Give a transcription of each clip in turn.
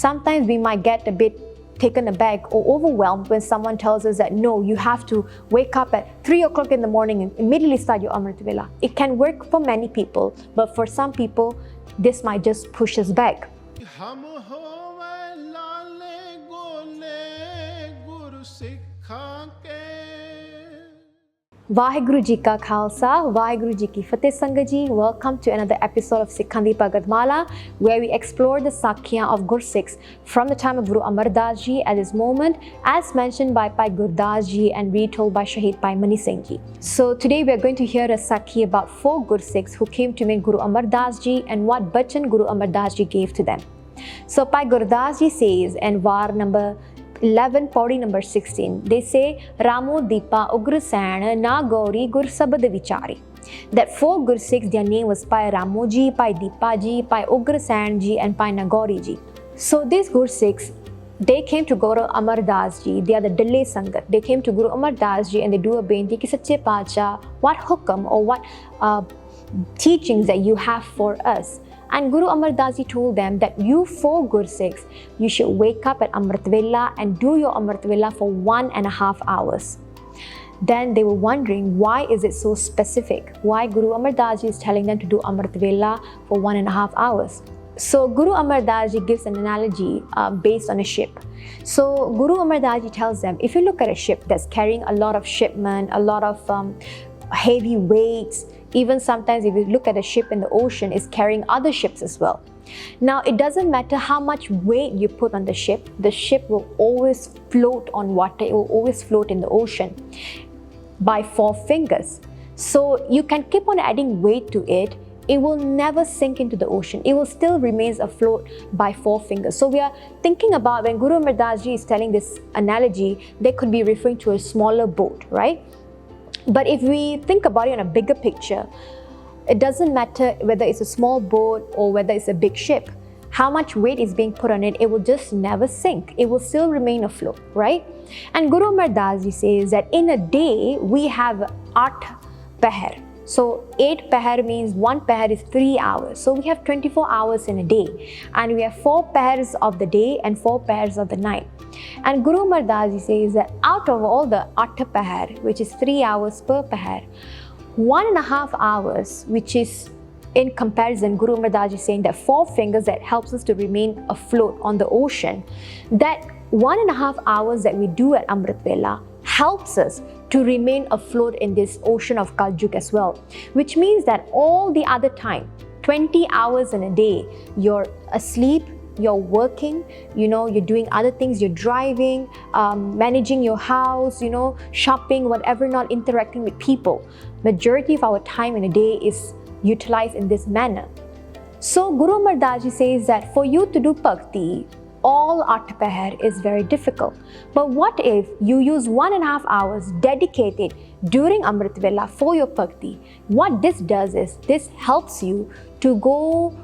sometimes we might get a bit taken aback or overwhelmed when someone tells us that no, you have to wake up at 3 o'clock in the morning and immediately start your Amritvela. It can work for many people, but for some people, this might just push us back. WhyGuru Ji Ka Khalsa, WhyGuru Ji Ki Fateh Sangat Ji. Welcome to another episode of Sikhan di Bhagat Mala, where we explore the Sakhiyan of Gursikhs from the time of Guru Amar Das Ji at this moment, as mentioned by Bhai Gurdas Ji and retold by Shahid Bhai Mani Singh Ji. So today we are going to hear a Sakhi about 4 Gursikhs who came to meet Guru Amar Das Ji and what bachan Guru Amar Das Ji gave to them. So Bhai Gurdas Ji says in Var number 11, Pauri number 16, they say, Ramu, Dipa, Ugarsain, Nagori, Gursabad Vichari. That 4 Gursikhs, their name was Bhai Ramu Ji, Bhai Dipa Ji, Bhai Ugarsain Ji and Bhai Nagori Ji. So these Gursikhs, they came to Guru Amar Das Ji, they are the Delay Sangat. They came to Guru Amar Das Ji and they do a benti ki Sache Parchar, what hukam or what teachings that you have for us. And Guru Amar Das Ji told them that you 4 Gursikhs, you should wake up at Amritvela and do your Amritvela for 1.5 hours. Then they were wondering, why is it so specific? Why Guru Amar Das Ji is telling them to do Amritvela for 1.5 hours? So Guru Amar Das Ji gives an analogy based on a ship. So Guru Amar Das Ji tells them, if you look at a ship that's carrying a lot of shipment, a lot of heavy weights, even sometimes if you look at a ship in the ocean, it's carrying other ships as well. Now, it doesn't matter how much weight you put on the ship will always float on water, it will always float in the ocean by 4 fingers. So you can keep on adding weight to it, it will never sink into the ocean. It will still remain afloat by 4 fingers. So we are thinking about when Guru Amar Das Ji is telling this analogy, they could be referring to a smaller boat, right? But if we think about it in a bigger picture, it doesn't matter whether it's a small boat or whether it's a big ship. How much weight is being put on it, it will just never sink. It will still remain afloat, right? And Guru Amar Das Ji says that in a day, we have 8 pahar. So 8 pahar means 1 pahar is 3 hours. So we have 24 hours in a day. And we have 4 pahars of the day and 4 pahars of the night. And Guru Amar Das Ji says that out of all the 8 pahar, which is 3 hours per pahar, 1.5 hours, which is in comparison, Guru Amar Das Ji is saying that 4 fingers that helps us to remain afloat on the ocean, that 1.5 hours that we do at Amritvela helps us to remain afloat in this ocean of Kaljuk as well. Which means that all the other time, 20 hours in a day, you're asleep, you're working, you're doing other things, you're driving, managing your house, shopping, whatever, not interacting with people. Majority of our time in a day is utilized in this manner. So Guru Amar Das Ji says that for you to do bhakti, all 8 pahar is very difficult. But what if you use 1.5 hours dedicated during Amritvela for your bhakti? What this does is, this helps you to go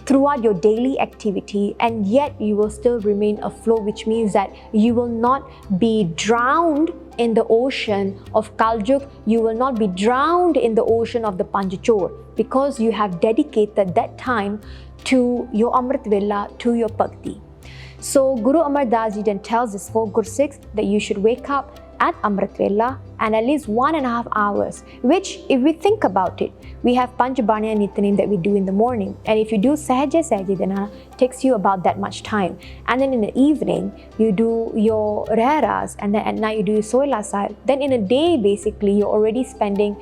throughout your daily activity and yet you will still remain afloat, which means that you will not be drowned in the ocean of Kaljuk, you will not be drowned in the ocean of the Panchachor, because you have dedicated that time to your Amritvela, to your bhakti. So Guru Amar Das Ji then tells his 4 Gursikhs that you should wake up at Amritvela and at least 1.5 hours, which if we think about it, we have Panchbaniya Nitnem that we do in the morning, and if you do Sahaj Dana, it takes you about that much time. And then in the evening, you do your Rehras, and then at night you do your Soila Sahib. Then in a day, basically, you're already spending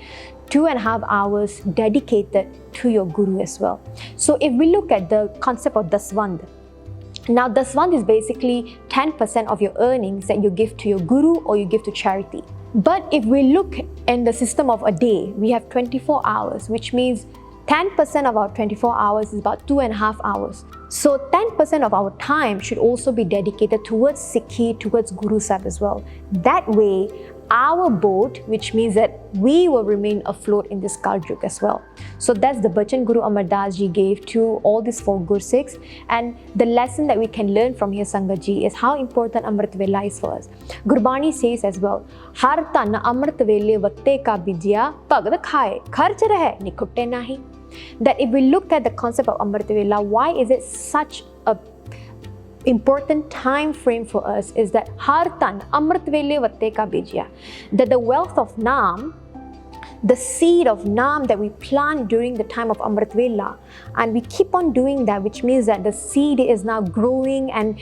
2.5 hours dedicated to your Guru as well. So if we look at the concept of Daswand, now Daswand is basically 10% of your earnings that you give to your Guru or you give to charity. But if we look in the system of a day, we have 24 hours, which means 10% of our 24 hours is about 2.5 hours. So 10% of our time should also be dedicated towards Sikhi, towards Guru Sahib as well. That way, our boat, which means that we will remain afloat in this Kaljuk as well. So that's the bachan Guru Amar Das Ji gave to all these 4 Gursikhs. And the lesson that we can learn from here, Sangat Ji, is how important Amritvela is for us. Gurbani says as well, Har tan Amritvele vatte ka bijya Bhagat khaye, kharch rahe nikutte nahi. That if we look at the concept of Amritvela, why is it such a important time frame for us is that har tan Amritvela vatte ka bijya, that the wealth of Nam, the seed of Nam that we plant during the time of Amritvela, and we keep on doing that, which means that the seed is now growing and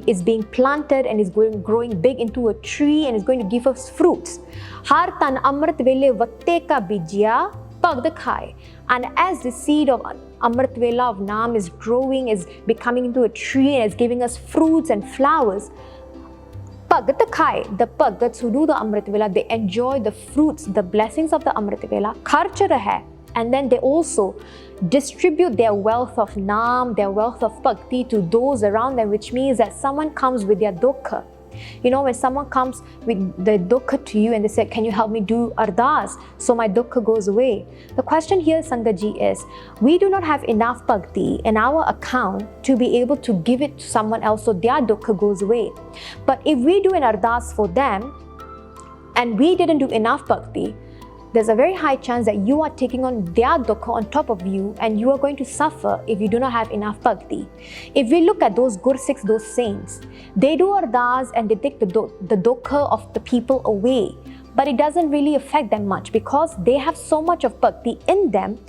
is being planted and is growing big into a tree and is going to give us fruits. Har tan Amritvela vatte ka bijya Bhagat khai. And as the seed of Amritvela of Nam is growing, is becoming into a tree and is giving us fruits and flowers, Bhagat khai, the Bhagats who do the Amritvela, they enjoy the fruits, the blessings of the Amritvela, Parchar hai, and then they also distribute their wealth of Nam, their wealth of Bhakti to those around them, which means that someone comes with their dukkha. You know, when someone comes with the dukkha to you and they say, can you help me do ardas so my dukkha goes away? The question here, Sangaji, is we do not have enough bhakti in our account to be able to give it to someone else so their dukkha goes away. But if we do an ardas for them and we didn't do enough bhakti, there's a very high chance that you are taking on their dukkha on top of you and you are going to suffer if you do not have enough bhakti. If we look at those Gursikhs, those saints, they do ardas and they take the dukkha of the people away. But it doesn't really affect them much because they have so much of bhakti in them,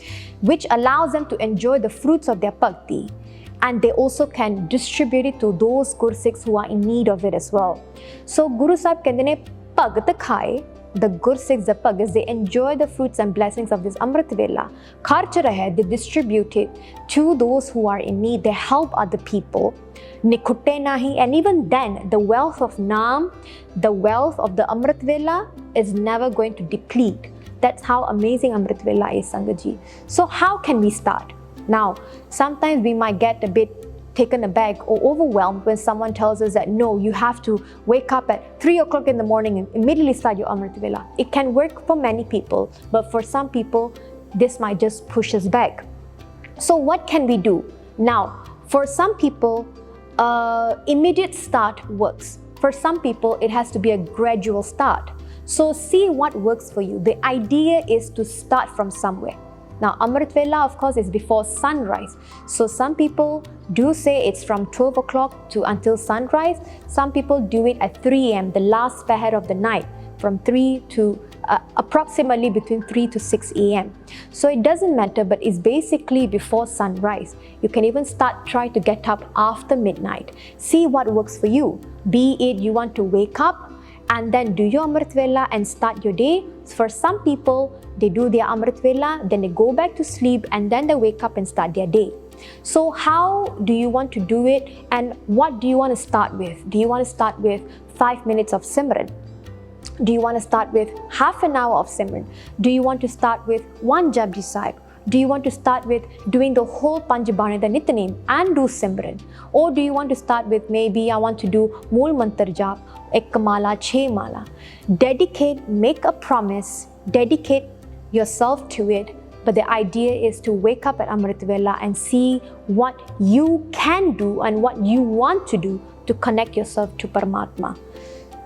which allows them to enjoy the fruits of their bhakti. And they also can distribute it to those Gursikhs who are in need of it as well. So Guru Sahib kehte ne Bhagat khai, the Gursikhs, the Bhagats, they enjoy the fruits and blessings of this Amritvela. Parchar hai, they distribute it to those who are in need. They help other people. Nikhutte nahi, and even then, the wealth of Nam, the wealth of the Amritvela is never going to deplete. That's how amazing Amritvela is, Sangaji. So how can we start? Now, sometimes we might get a bit taken aback or overwhelmed when someone tells us that no, you have to wake up at 3 o'clock in the morning and immediately start your Amritvela. It can work for many people, but for some people, this might just push us back. So what can we do? Now, for some people, immediate start works. For some people, it has to be a gradual start. So see what works for you. The idea is to start from somewhere. Now, Amritvela, of course, is before sunrise. So some people do say it's from 12 o'clock to until sunrise. Some people do it at 3 a.m., the last pair of the night, from 3 to approximately between 3 to 6 a.m. So it doesn't matter, but it's basically before sunrise. You can even try to get up after midnight. See what works for you. Be it you want to wake up and then do your Amritvela and start your day. For some people, they do their Amritvela, then they go back to sleep and then they wake up and start their day. So how do you want to do it and what do you want to start with? Do you want to start with 5 minutes of Simran? Do you want to start with half an hour of Simran? Do you want to start with one Japji Sahib? Do you want to start with doing the whole Panjabani, the Nitnem, and do Simran? Or do you want to start with maybe I want to do Mool Mantar Jap, Ek Mala, Che Mala? Dedicate, make a promise, dedicate yourself to it. But the idea is to wake up at Amritvela and see what you can do and what you want to do to connect yourself to Paramatma.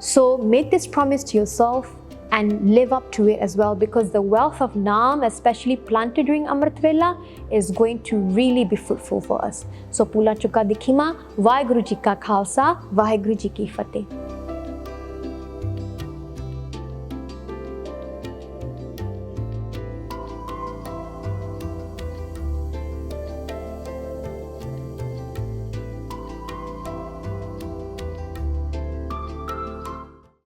So make this promise to yourself and live up to it as well, because the wealth of Nam, especially planted during Amritvela, is going to really be fruitful for us. So Pula Chuka Dikhima, WhyGuru Ji Ka Khalsa, WhyGuru Ji Ki Fateh.